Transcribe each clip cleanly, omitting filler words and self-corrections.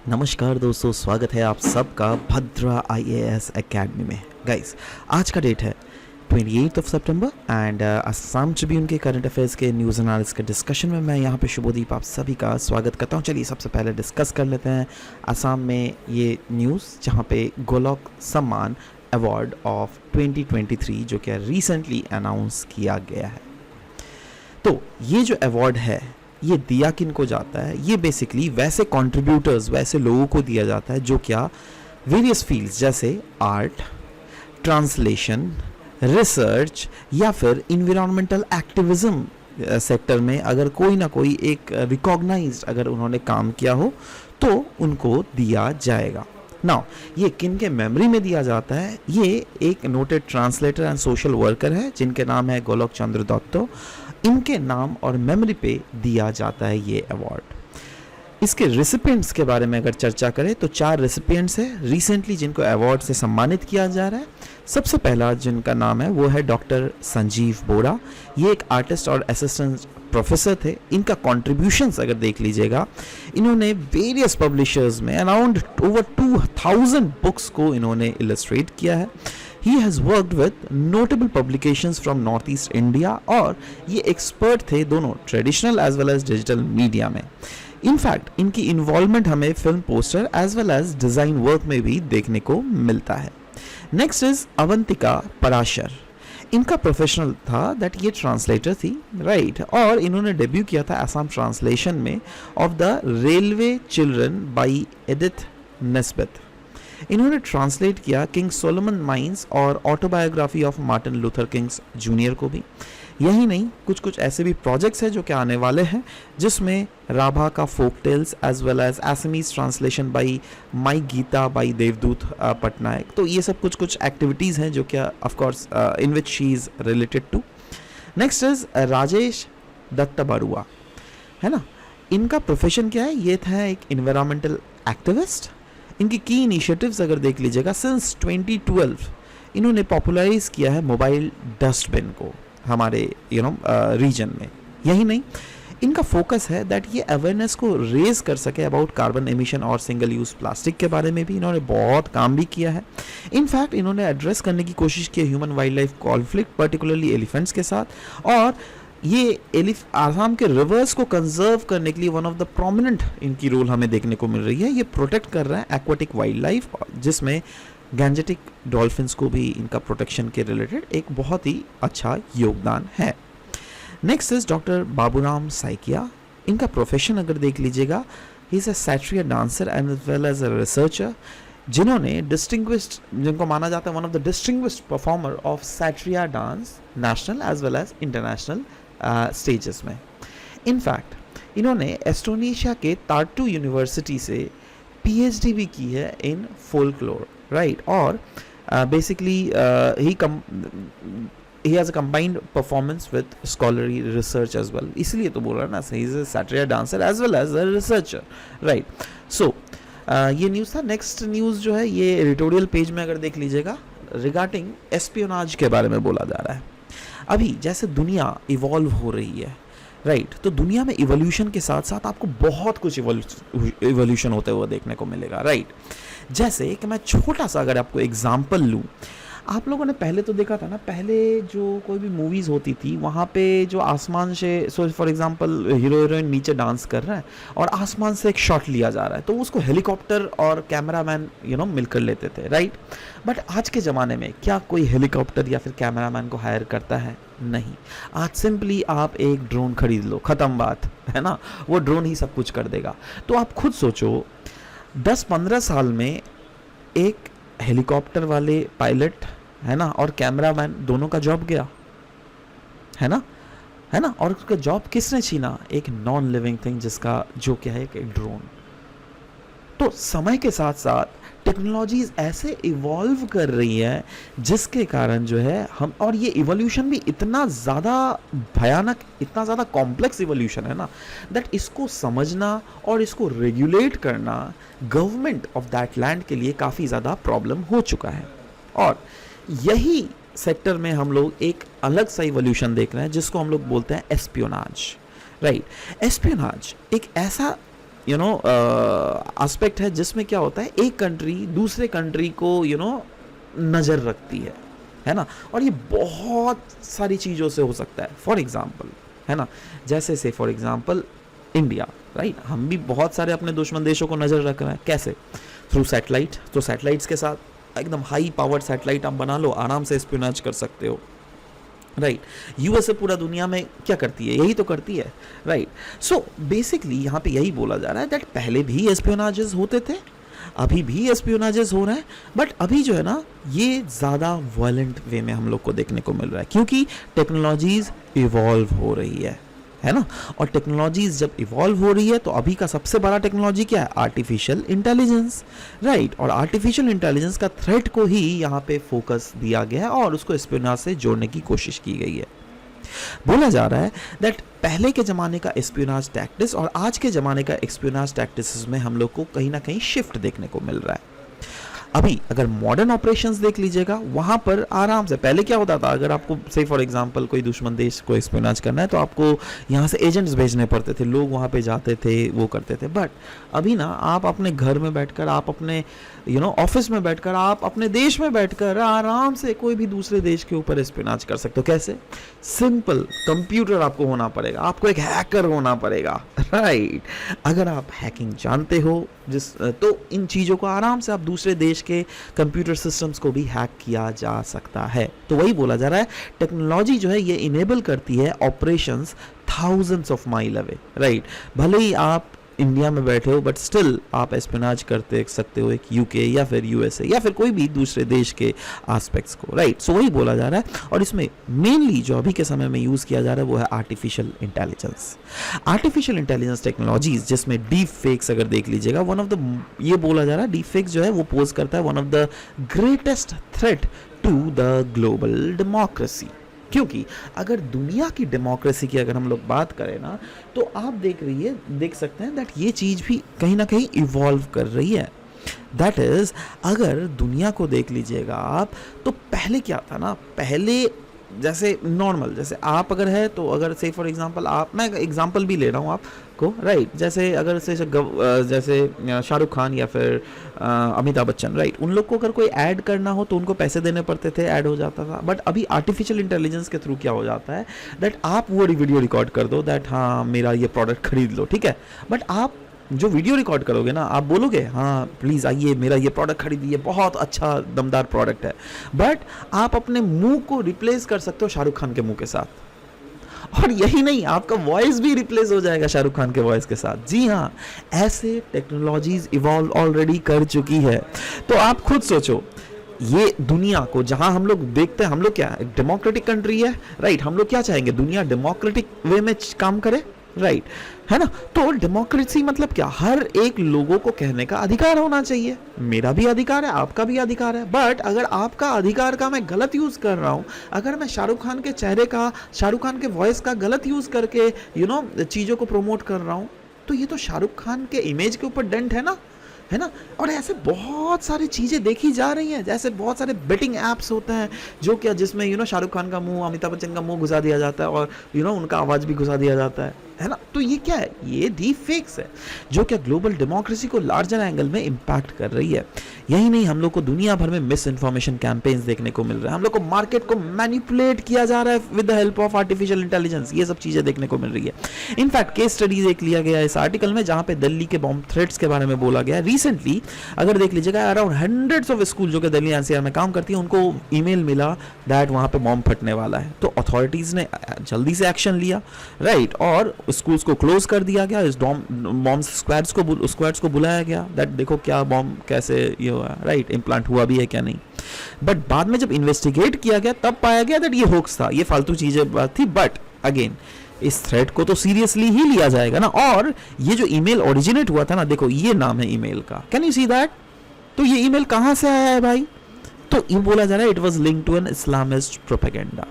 नमस्कार दोस्तों, स्वागत है आप सबका भद्रा आईएएस एकेडमी में। गाइस, आज का डेट है 28 सितंबर एंड असम ट्रिब्यून के करंट अफेयर्स के न्यूज़ एनालिसिस के डिस्कशन में मैं यहाँ पे शुभदीप आप सभी का स्वागत करता हूँ। चलिए सबसे पहले डिस्कस कर लेते हैं असम में ये न्यूज़, जहाँ पे गोलोक सम्मान अवार्ड ऑफ 2023 जो कि रिसेंटली अनाउंस किया गया है। तो ये जो अवार्ड है ये दिया किन को जाता है? ये बेसिकली वैसे कंट्रीब्यूटर्स, वैसे लोगों को दिया जाता है जो क्या वेरियस फील्ड्स जैसे आर्ट, ट्रांसलेशन, रिसर्च या फिर इन्वायरमेंटल एक्टिविज्म सेक्टर में अगर कोई ना कोई एक रिकॉग्नाइज्ड अगर उन्होंने काम किया हो तो उनको दिया जाएगा। नाउ ये किन के मेमोरी में दिया जाता है? ये एक noted translator and social worker है जिनके नाम है गोलोक चंद्र दत्तो। इनके नाम और मेमोरी पे दिया जाता है ये अवार्ड। इसके रेसिपिएंट्स के बारे में अगर चर्चा करें तो 4 रेसिपिएंट्स हैं रिसेंटली जिनको अवार्ड से सम्मानित किया जा रहा है। सबसे पहला जिनका नाम है वो है डॉक्टर संजीव बोरा। ये एक आर्टिस्ट और असिस्टेंट प्रोफेसर थे। इनका कॉन्ट्रीब्यूशंस अगर देख लीजिएगा, इन्होंने वेरियस पब्लिशर्स में अराउंड ओवर 2000 बुक्स को इन्होंने इलस्ट्रेट किया है। He has worked with notable publications from Northeast India और ये एक्सपर्ट थे दोनों traditional as well as digital media में। इनफैक्ट इनकी इन्वॉल्वमेंट हमें film poster as well as design work में भी देखने को मिलता है। Next is Avantika Parashar. इनका प्रोफेशनल था दैट ये ट्रांसलेटर थी, राइट, और इन्होंने डेब्यू किया था असम ट्रांसलेशन में of the railway children by Edith Nesbit. इन्होंने ट्रांसलेट किया किंग सोलोमन माइंस और autobiography of Martin Luther Kings junior को भी। यही नहीं, कुछ ऐसे भी प्रोजेक्ट्स हैं जो कि आने वाले हैं जिसमें राभा का folk tales as well as Assamese translation by my Gita by Devdutt Pattanaik. तो ये सब कुछ एक्टिविटीज़ हैं जो कि of course in which she is related to. Next is Rajesh Dutta Barua, है ना। इनका प्रोफेशन क्या है? ये था एक इन्वायरमेंटल एक्टिविस्ट। इनकी की इनिशिएटिव्स अगर देख लीजिएगा, सिंस 2012 इन्होंने पॉपुलराइज किया है मोबाइल डस्टबिन को हमारे रीजन में। यही नहीं, इनका फोकस है दैट ये अवेयरनेस को रेज कर सके अबाउट कार्बन एमिशन और सिंगल यूज प्लास्टिक के बारे में भी इन्होंने बहुत काम भी किया है। इनफैक्ट इन्होंने एड्रेस करने की कोशिश की human wild life conflict particularly elephants के साथ, और ये आसाम के रिवर्स को कंजर्व करने के लिए वन ऑफ द प्रोमिनेंट इनकी रोल हमें देखने को मिल रही है। ये प्रोटेक्ट कर रहा है एक्वाटिक वाइल्ड लाइफ, जिसमें गैंजेटिक डॉल्फिन्स को भी इनका प्रोटेक्शन के रिलेटेड एक बहुत ही अच्छा योगदान है। Next is doctor Baburam Saikia. इनका प्रोफेशन अगर देख लीजिएगा, he is a Sattriya dancer and as well as a researcher, जिन्होंने जिनको माना जाता है one of the distinguished performer of Sattriya dance national as well as international stages में। इनफैक्ट इन्होंने एस्टोनेशिया के तार्टू यूनिवर्सिटी से पीएचडी भी की है इन फोल्कलोर, राइट, और basically he has a combined performance with scholarly research as well, इसलिए तो बोल रहा ना, he is a satiric dancer as well as a researcher, right? So ये न्यूज़ था। नेक्स्ट न्यूज़ जो है ये एडिटोरियल पेज में अगर देख लीजिएगा, रिगार्डिंग एस्पियोनाज के बारे में बोला जा रहा है। अभी जैसे दुनिया इवॉल्व हो रही है, राइट, तो दुनिया में इवोल्यूशन के साथ साथ आपको बहुत कुछ इवोल्यूशन होते हुए देखने को मिलेगा, राइट। जैसे कि मैं छोटा सा अगर आपको एग्जाम्पल लूँ, आप लोगों ने पहले तो देखा था ना, पहले जो कोई भी मूवीज़ होती थी वहाँ पे जो आसमान से, so for example hero heroine नीचे डांस कर रहा है और आसमान से एक शॉट लिया जा रहा है, तो उसको हेलीकॉप्टर और कैमरामैन मिलकर लेते थे, राइट। बट आज के ज़माने में क्या कोई हेलीकॉप्टर या फिर कैमरामैन को हायर करता है? नहीं। आज सिंपली आप एक ड्रोन खरीद लो, ख़त्म बात, है ना। वो ड्रोन ही सब कुछ कर देगा। तो आप खुद सोचो 10-15 साल में एक हेलीकॉप्टर वाले पायलट, है ना, और कैमरामैन दोनों का जॉब गया, है ना, और उसका जॉब किसने छीना? एक नॉन लिविंग थिंग जिसका जो क्या है, एक ड्रोन। तो समय के साथ साथ टेक्नोलॉजीज ऐसे इवॉल्व कर रही है जिसके कारण जो है हम, और ये इवोल्यूशन भी इतना ज़्यादा भयानक, इतना ज़्यादा कॉम्प्लेक्स इवोल्यूशन है ना, दैट इसको समझना और इसको रेगुलेट करना गवर्नमेंट ऑफ दैट लैंड के लिए काफ़ी ज़्यादा प्रॉब्लम हो चुका है। और यही सेक्टर में हम लोग एक अलग सा इवोल्यूशन देख रहे हैं जिसको हम लोग बोलते हैं एस्पियोनाज, राइट। एस्पियोनाज एक ऐसा एस्पेक्ट है जिसमें क्या होता है, एक कंट्री दूसरे कंट्री को नज़र रखती है ना, और ये बहुत सारी चीज़ों से हो सकता है। फॉर एग्जांपल, है ना, जैसे से फॉर एग्जांपल इंडिया, राइट, हम भी बहुत सारे अपने दुश्मन देशों को नज़र रख रहे हैं। कैसे? Through satellite. तो सैटेलाइट्स के साथ एकदम हाई पावर्ड सैटेलाइट आप बना लो, आराम से स्पियोनेज कर सकते हो, राइट। यूएसए पूरा दुनिया में क्या करती है, यही तो करती है, राइट। सो बेसिकली यहाँ पे यही बोला जा रहा है दैट पहले भी एस्पियोनाजेस होते थे, अभी भी एस्पियोनाजेस हो रहे हैं, बट अभी जो है ना ये ज़्यादा वायलेंट वे में हम लोग को देखने को मिल रहा है, क्योंकि टेक्नोलॉजीज इवॉल्व हो रही है ना। और टेक्नोलॉजीज जब इवॉल्व हो रही है तो अभी का सबसे बड़ा टेक्नोलॉजी क्या है? Artificial intelligence, right. और आर्टिफिशियल इंटेलिजेंस का थ्रेट को ही यहाँ पे फोकस दिया गया है और उसको एस्पियोनाज से जोड़ने की कोशिश की गई है। बोला जा रहा है दैट पहले के ज़माने का एस्पियोनाज टैक्टिस और आज के ज़माने का एस्पियोनाज टैक्टिस में हम लोग को कहीं ना कहीं शिफ्ट देखने को मिल रहा है। अभी अगर मॉडर्न ऑपरेशंस देख लीजिएगा, वहाँ पर आराम से, पहले क्या होता था, अगर आपको से फॉर एग्जांपल कोई दुश्मन देश को एस्पियोनाज करना है तो आपको यहाँ से एजेंट्स भेजने पड़ते थे, लोग वहाँ पे जाते थे, वो करते थे। बट अभी ना आप अपने घर में बैठकर, आप अपने ऑफिस में बैठकर, आप अपने देश में बैठकर आराम से कोई भी दूसरे देश के ऊपर एस्पियोनाज कर सकते हो। कैसे? सिंपल, कंप्यूटर आपको होना पड़ेगा, आपको एक हैकर होना पड़ेगा, राइट। अगर आप हैकिंग जानते हो तो इन चीज़ों को आराम से आप दूसरे देश के कंप्यूटर सिस्टम्स को भी हैक किया जा सकता है। तो वही बोला जा रहा है, टेक्नोलॉजी जो है ये इनेबल करती है operations thousands of mile away, right. भले ही आप इंडिया में बैठे हो बट स्टिल आप एस्पियोनाज करते सकते हो एक यूके या फिर यूएसए या फिर कोई भी दूसरे देश के एस्पेक्ट्स को, राइट। सो वही बोला जा रहा है। और इसमें मेनली जो अभी के समय में यूज़ किया जा रहा है वो है artificial intelligence. Artificial intelligence technologies जिसमें डीप फेक्स अगर देख लीजिएगा, वन ऑफ द, ये बोला जा रहा है डीप फेक्स जो है वो पोज करता है one of the greatest threat to the global democracy. क्योंकि अगर दुनिया की डेमोक्रेसी की अगर हम लोग बात करें ना, तो आप देख सकते हैं दैट ये चीज़ भी कहीं ना कहीं इवॉल्व कर रही है। दैट इज़, अगर दुनिया को देख लीजिएगा आप, तो पहले क्या था ना, पहले जैसे नॉर्मल, जैसे आप अगर है तो अगर से फॉर एग्जांपल आप, मैं एग्जांपल भी ले रहा हूँ आपको, राइट। जैसे अगर से जैसे शाहरुख खान या फिर अमिताभ बच्चन, राइट, उन लोग को अगर कोई ऐड करना हो तो उनको पैसे देने पड़ते थे, ऐड हो जाता था। बट अभी आर्टिफिशियल इंटेलिजेंस के थ्रू क्या हो जाता है दैट आप वो वीडियो रिकॉर्ड कर दो दैट हाँ मेरा ये प्रोडक्ट खरीद लो, ठीक है। बट आप जो वीडियो रिकॉर्ड करोगे ना, आप बोलोगे हाँ प्लीज़ आइए मेरा ये प्रोडक्ट खरीदिए, बहुत अच्छा दमदार प्रोडक्ट है। बट आप अपने मुंह को रिप्लेस कर सकते हो शाहरुख खान के मुंह के साथ, और यही नहीं, आपका वॉइस भी रिप्लेस हो जाएगा शाहरुख खान के वॉइस के साथ। जी हाँ, ऐसे टेक्नोलॉजीज इवॉल्व ऑलरेडी कर चुकी है। तो आप खुद सोचो, ये दुनिया को जहां हम लोग देखते हैं, हम लोग क्या डेमोक्रेटिक कंट्री है, राइट। हम लोग क्या चाहेंगे, दुनिया डेमोक्रेटिक वे में काम करे, राइट, है ना। तो डेमोक्रेसी मतलब क्या, हर एक लोगों को कहने का अधिकार होना चाहिए। मेरा भी अधिकार है, आपका भी अधिकार है। बट अगर आपका अधिकार का मैं गलत यूज कर रहा हूं, अगर मैं शाहरुख खान के चेहरे का, शाहरुख खान के वॉइस का गलत यूज करके चीजों को प्रमोट कर रहा हूं, तो ये तो शाहरुख खान के इमेज के ऊपर डेंट है ना। और ऐसे बहुत सारी चीज़ें देखी जा रही हैं, जैसे बहुत सारे बेटिंग ऐप्स होते हैं जो क्या, जिसमें शाहरुख खान का मुंह, अमिताभ बच्चन का मुंह घुसा दिया जाता है और उनका आवाज़ भी घुसा दिया जाता है ना। तो ये क्या है, ये डीप फेक्स है जो क्या ग्लोबल डेमोक्रेसी को लार्जर एंगल में इम्पैक्ट कर रही है। यही नहीं, हम लोग को दुनिया भर में मिस इन्फॉर्मेशन कैंपेन्स देखने को मिल रहा है, हम लोग को मार्केट को मैनिपुलेट किया जा रहा है with the help of artificial intelligence. ये सब चीज़ें देखने को मिल रही है। इनफैक्ट केस स्टडीज एक लिया गया इस आर्टिकल में, जहाँ पे दिल्ली के बॉम्ब थ्रेट्स के बारे में बोला गया। रिसेंटली अगर देख लीजिएगा, अराउंड हंड्रेड्स ऑफ स्कूल जो कि दिल्ली एनसीआर में काम करती है, उनको ईमेल मिला दैट वहाँ पे बॉम्ब फटने वाला है। तो अथॉरिटीज़ ने जल्दी से एक्शन लिया, राइट, और स्कूल्स को क्लोज कर दिया गया। इस बॉम्ब स्क्वाड्स को बुलाया गया दैट देखो क्या बॉम्ब कैसे ये हुआ, राइट, इम्प्लांट हुआ भी है क्या नहीं। बट बाद में जब इन्वेस्टिगेट किया गया तब पाया गया दैट ये होक्स था, ये फालतू चीजें बात थी। बट अगेन इस थ्रेट को तो सीरियसली ही लिया जाएगा ना। और ये जो ईमेल ओरिजिनेट हुआ था ना, देखो ये नाम है ईमेल का, कैन यू सी दैट। तो ये ईमेल कहां से आया है भाई, तो ये बोला जा रहा है it was linked to an Islamist propaganda.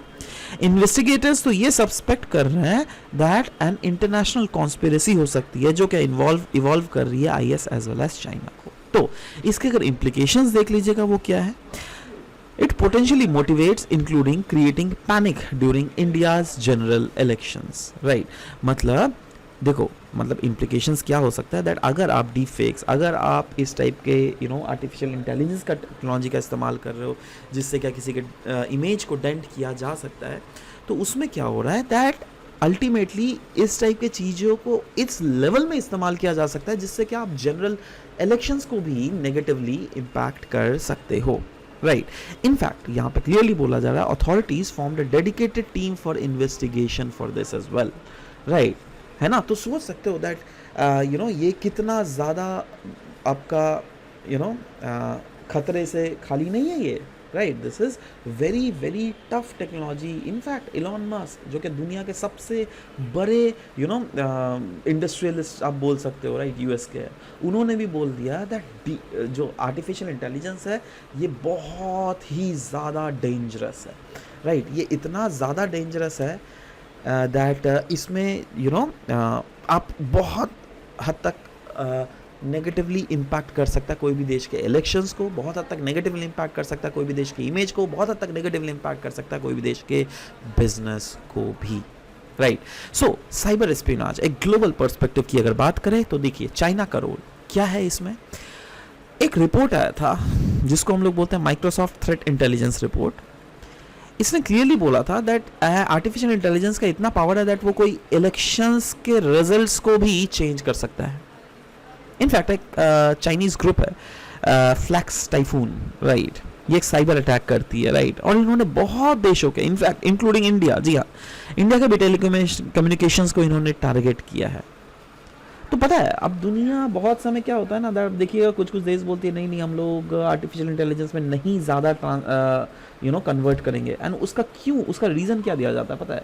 Investigators तो ये सस्पेक्ट कर रहे हैं दैट एन इंटरनेशनल कॉन्स्पिरेसी हो सकती है जो कि इवॉल्व कर रही है IS as well as China को। तो इसके अगर इम्प्लीकेशंस देख लीजिएगा वो क्या है, it potentially motivates including creating panic during India's general elections, right. मतलब देखो मतलब इम्प्लीकेशंस क्या हो सकता है दैट अगर आप डीप फेक्स, अगर आप इस टाइप के आर्टिफिशियल इंटेलिजेंस का टेक्नोलॉजी का इस्तेमाल कर रहे हो जिससे क्या किसी के इमेज को डेंट किया जा सकता है, तो उसमें क्या हो रहा है दैट अल्टीमेटली इस टाइप के चीज़ों को इस लेवल में इस्तेमाल किया जा सकता है जिससे कि आप जनरल इलेक्शंस को भी नेगेटिवली इम्पैक्ट कर सकते हो, राइट। इनफैक्ट यहाँ पे क्लियरली बोला जा रहा है authorities formed a dedicated team for investigation for this as well, right, है ना। तो सोच सकते हो दैट ये कितना ज़्यादा आपका खतरे से खाली नहीं है ये, right. This is very very tough technology. In fact Elon Musk जो कि दुनिया के सबसे बड़े इंडस्ट्रियलिस्ट आप बोल सकते हो, राइट, यूएस के, उन्होंने भी बोल दिया दैट जो आर्टिफिशियल इंटेलिजेंस है ये बहुत ही ज़्यादा डेंजरस है, राइट। ये इतना ज़्यादा डेंजरस है दैट इसमें आप बहुत हद तक नेगेटिवली इम्पैक्ट कर सकता है कोई भी देश के इलेक्शंस को, बहुत हद तक नेगेटिवली इम्पैक्ट कर सकता है कोई भी देश की इमेज को, बहुत हद तक नेगेटिवली इम्पैक्ट कर सकता है कोई भी देश के बिजनेस को भी, राइट। सो साइबर एस्पियोनाज एक ग्लोबल पर्सपेक्टिव की अगर बात करें तो देखिए चाइना का रोल क्या है इसमें। एक रिपोर्ट आया था जिसको हम लोग बोलते हैं माइक्रोसॉफ्ट थ्रेट इंटेलिजेंस रिपोर्ट। इसने क्लियरली बोला था दैट आर्टिफिशियल इंटेलिजेंस का इतना पावर है दैट वो कोई इलेक्शंस के रिजल्ट्स को भी चेंज कर सकता है। इनफैक्ट एक चाइनीज ग्रुप है फ्लैक्स टाइफून, राइट, ये एक साइबर अटैक करती है, राइट, और इन्होंने बहुत देशों के इनफैक्ट इंक्लूडिंग इंडिया, जी हाँ, इंडिया के भी टेलीकम्युनिकेशंस को इन्होंने टारगेट किया है। तो पता है अब दुनिया बहुत समय क्या होता है ना, देखिएगा कुछ कुछ देश बोलती है नहीं नहीं हम लोग आर्टिफिशियल इंटेलिजेंस में नहीं ज़्यादा कन्वर्ट करेंगे, एंड उसका क्यों, उसका रीज़न क्या दिया जाता है पता है,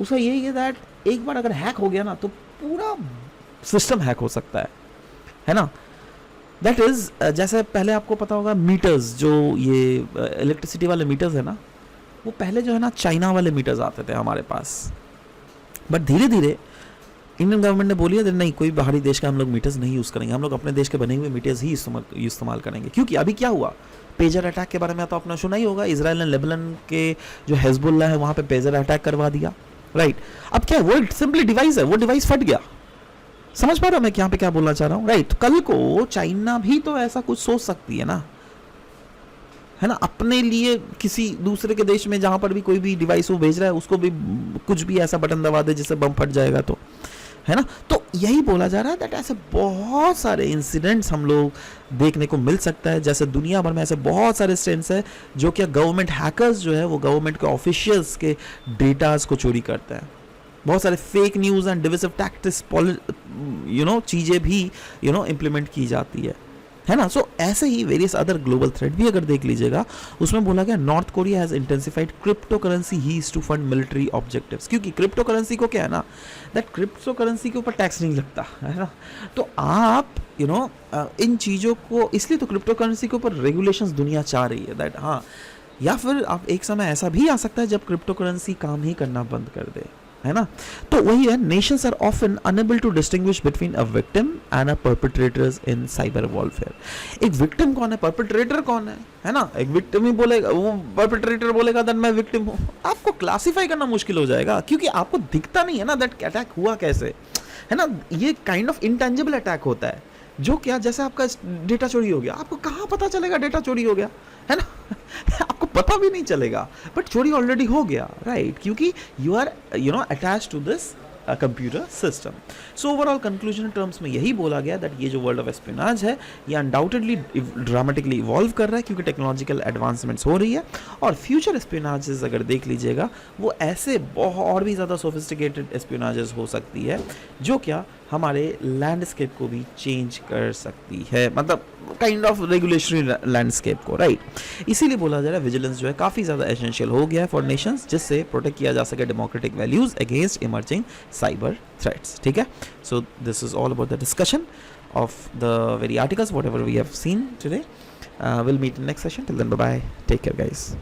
उसका यही है दैट एक बार अगर हैक हो गया ना तो पूरा सिस्टम हैक हो सकता है ना। दैट इज़ जैसे पहले आपको पता होगा मीटर्स, जो ये इलेक्ट्रिसिटी वाले मीटर्स है ना, वो पहले जो है ना चाइना वाले मीटर्स आते थे हमारे पास, बट धीरे धीरे इंडियन गवर्नमेंट ने बोली है नहीं कोई बाहरी देश का हम लोग मीटर्स नहीं यूज़ करेंगे, हम लोग अपने देश के बने हुए मीटर्स ही इस्तेमाल करेंगे। क्योंकि अभी क्या हुआ, पेजर अटैक के बारे में तो आपने सुना ही होगा, इजराइल ने लेबनान के जो हेजबुल्ला है वहाँ पे पेजर अटैक करवा दिया, राइट। अब क्या है, वो सिंपली डिवाइस है, वो डिवाइस फट गया। समझ पा रहा हूँ मैं यहाँ पे क्या बोलना चाह रहा हूँ, राइट। कल को चाइना भी तो ऐसा कुछ सोच सकती है ना, है ना, अपने लिए किसी दूसरे के देश में जहाँ पर भी कोई भी डिवाइस वो भेज रहा है उसको भी कुछ भी ऐसा बटन दबा दे जिससे बम फट जाएगा, तो है ना। तो यही बोला जा रहा है दैट ऐसे बहुत सारे इंसिडेंट्स हम लोग देखने को मिल सकता है, जैसे दुनिया भर में ऐसे बहुत सारे इंसिडेंट्स हैं जो क्या गवर्नमेंट हैकर्स जो है वो गवर्नमेंट के ऑफिशियल्स के डेटाज को चोरी करते हैं। बहुत सारे fake news and divisive tactics चीज़ें भी इम्प्लीमेंट की जाती है ना। सो ऐसे ही वेरियस अदर ग्लोबल थ्रेट भी अगर देख लीजिएगा, उसमें बोला गया North Korea has intensified crypto currency हीज टू फंड मिलिट्री ऑब्जेक्टिव्स। क्योंकि क्रिप्टो करेंसी को क्या है ना दैट क्रिप्टो करेंसी के ऊपर टैक्स नहीं लगता, है ना। तो आप इन चीज़ों को, इसलिए तो क्रिप्टो करेंसी के ऊपर रेगुलेशंस दुनिया चाह रही है दैट हाँ, या फिर आप एक समय ऐसा भी आ सकता है जब क्रिप्टो करेंसी काम ही करना बंद कर दे, है ना। तो वही है, nations are often unable to distinguish between a victim and a perpetrators in cyber warfare. एक विक्टिम कौन है, परपेट्रेटर कौन है ना। एक विक्टिम ही बोलेगा, वो परपेट्रेटर बोलेगा दैट मैं विक्टिम हूँ, आपको क्लासिफाई करना मुश्किल हो जाएगा क्योंकि आपको दिखता नहीं है ना दैट अटैक हुआ कैसे, है ना। ये काइंड ऑफ इंटेंजिबल अटैक होता है जो क्या, जैसे आपका डेटा चोरी हो गया, आपको कहाँ पता चलेगा डेटा चोरी हो गया, है ना आपको पता भी नहीं चलेगा, बट चोरी ऑलरेडी हो गया, राइट, क्योंकि you are attach to this computer system. So overall conclusion terms में यही बोला गया दैट ये जो वर्ल्ड ऑफ एस्पियोनाज है ये अनडाउटेडली ड्रामेटिकली इवॉल्व कर रहा है क्योंकि टेक्नोलॉजिकल एडवांसमेंट्स हो रही है, और फ्यूचर एस्पियोनाजेस अगर देख लीजिएगा वो ऐसे बहुत और भी ज़्यादा सोफिस्टिकेटेड एस्पियोनाजेस हो सकती है जो क्या हमारे लैंडस्केप को भी चेंज कर सकती है, मतलब काइंड ऑफ रेगुलेटरी लैंडस्केप को, राइट। इसीलिए बोला जा रहा है विजिलेंस जो है काफ़ी ज़्यादा एसेंशियल हो गया है फॉर नेशंस, जिससे प्रोटेक्ट किया जा सके democratic values against emerging cyber threats, ठीक है। So this is all about the discussion of the very articles whatever we have seen today. Will meet in next session, till then bye bye, take care guys.